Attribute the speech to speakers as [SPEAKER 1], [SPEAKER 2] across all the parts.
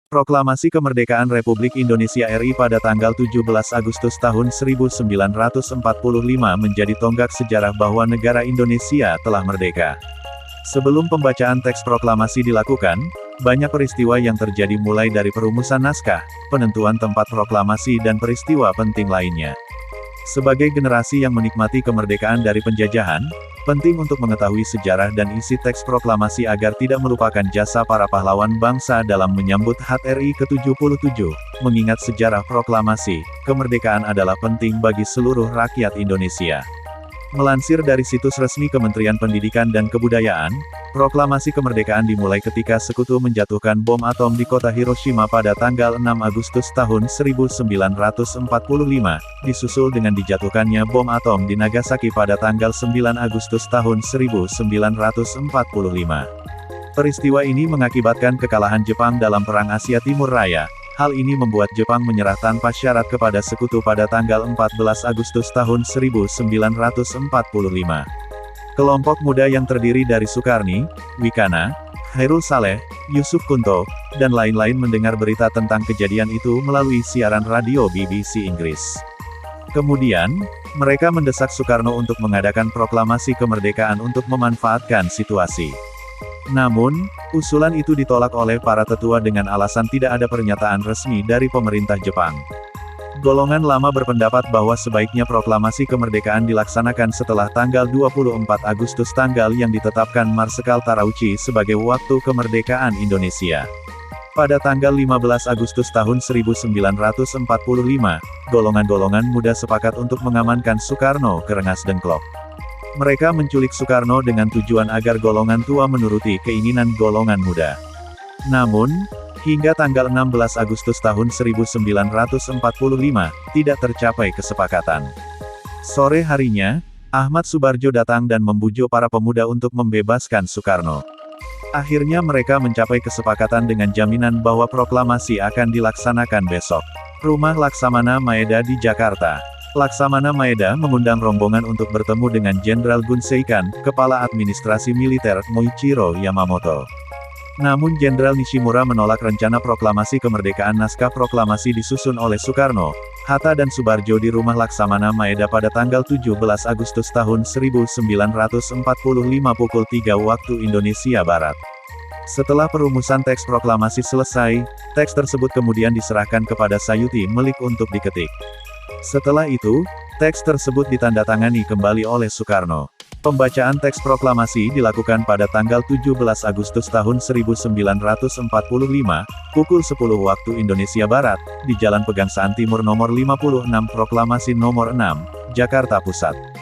[SPEAKER 1] Proklamasi Kemerdekaan Republik Indonesia RI pada tanggal 17 Agustus tahun 1945 menjadi tonggak sejarah bahwa negara Indonesia telah merdeka. Sebelum pembacaan teks proklamasi dilakukan, banyak peristiwa yang terjadi mulai dari perumusan naskah, penentuan tempat proklamasi dan peristiwa penting lainnya. Sebagai generasi yang menikmati kemerdekaan dari penjajahan, penting untuk mengetahui sejarah dan isi teks proklamasi agar tidak melupakan jasa para pahlawan bangsa dalam menyambut HUT RI ke-77. Mengingat sejarah proklamasi, kemerdekaan adalah penting bagi seluruh rakyat Indonesia. Melansir dari situs resmi Kementerian Pendidikan dan Kebudayaan, proklamasi kemerdekaan dimulai ketika Sekutu menjatuhkan bom atom di kota Hiroshima pada tanggal 6 Agustus tahun 1945, disusul dengan dijatuhkannya bom atom di Nagasaki pada tanggal 9 Agustus tahun 1945. Peristiwa ini mengakibatkan kekalahan Jepang dalam Perang Asia Timur Raya. Hal ini membuat Jepang menyerah tanpa syarat kepada Sekutu pada tanggal 14 Agustus tahun 1945. Kelompok muda yang terdiri dari Sukarni, Wikana, Khairul Saleh, Yusuf Kunto, dan lain-lain mendengar berita tentang kejadian itu melalui siaran radio BBC Inggris. Kemudian, mereka mendesak Soekarno untuk mengadakan proklamasi kemerdekaan untuk memanfaatkan situasi. Namun, usulan itu ditolak oleh para tetua dengan alasan tidak ada pernyataan resmi dari pemerintah Jepang. Golongan lama berpendapat bahwa sebaiknya proklamasi kemerdekaan dilaksanakan setelah tanggal 24 Agustus, tanggal yang ditetapkan Marsekal Terauchi sebagai waktu kemerdekaan Indonesia. Pada tanggal 15 Agustus tahun 1945, golongan-golongan muda sepakat untuk mengamankan Soekarno ke Rengas Dengklok. Mereka menculik Soekarno dengan tujuan agar golongan tua menuruti keinginan golongan muda. Namun, hingga tanggal 16 Agustus tahun 1945, tidak tercapai kesepakatan. Sore harinya, Ahmad Subarjo datang dan membujuk para pemuda untuk membebaskan Soekarno. Akhirnya mereka mencapai kesepakatan dengan jaminan bahwa proklamasi akan dilaksanakan besok. Rumah Laksamana Maeda di Jakarta. Laksamana Maeda mengundang rombongan untuk bertemu dengan Jenderal Gun Seikan, Kepala Administrasi Militer, Moichiro Yamamoto. Namun Jenderal Nishimura menolak rencana proklamasi kemerdekaan. Naskah proklamasi disusun oleh Soekarno, Hatta dan Subarjo di rumah Laksamana Maeda pada tanggal 17 Agustus tahun 1945 pukul 3 waktu Indonesia Barat. Setelah perumusan teks proklamasi selesai, teks tersebut kemudian diserahkan kepada Sayuti Melik untuk diketik. Setelah itu, teks tersebut ditandatangani kembali oleh Soekarno. Pembacaan teks proklamasi dilakukan pada tanggal 17 Agustus tahun 1945, pukul 10 waktu Indonesia Barat, di Jalan Pegangsaan Timur nomor 56 Proklamasi nomor 6, Jakarta Pusat.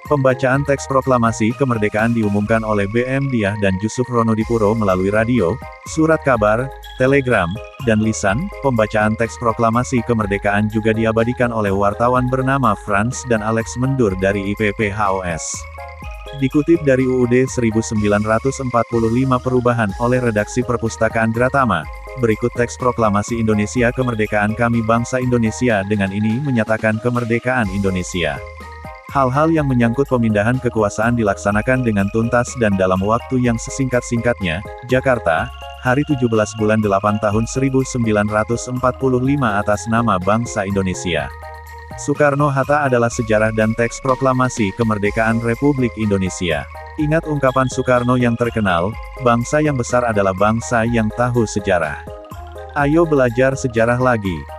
[SPEAKER 1] Pembacaan teks proklamasi kemerdekaan diumumkan oleh BM Diah dan Yusuf Ronodipuro melalui radio, surat kabar, telegram, dan lisan. Pembacaan teks proklamasi kemerdekaan juga diabadikan oleh wartawan bernama Franz dan Alex Mendur dari IPPHOS. Dikutip dari UUD 1945 Perubahan oleh Redaksi Perpustakaan Gratama, berikut teks proklamasi Indonesia Kemerdekaan Kami Bangsa Indonesia. Dengan ini menyatakan kemerdekaan Indonesia. Hal-hal yang menyangkut pemindahan kekuasaan dilaksanakan dengan tuntas dan dalam waktu yang sesingkat-singkatnya. Jakarta, hari 17 bulan 8 tahun 1945 atas nama bangsa Indonesia. Soekarno-Hatta adalah sejarah dan teks proklamasi kemerdekaan Republik Indonesia. Ingat ungkapan Soekarno yang terkenal, bangsa yang besar adalah bangsa yang tahu sejarah. Ayo belajar sejarah lagi.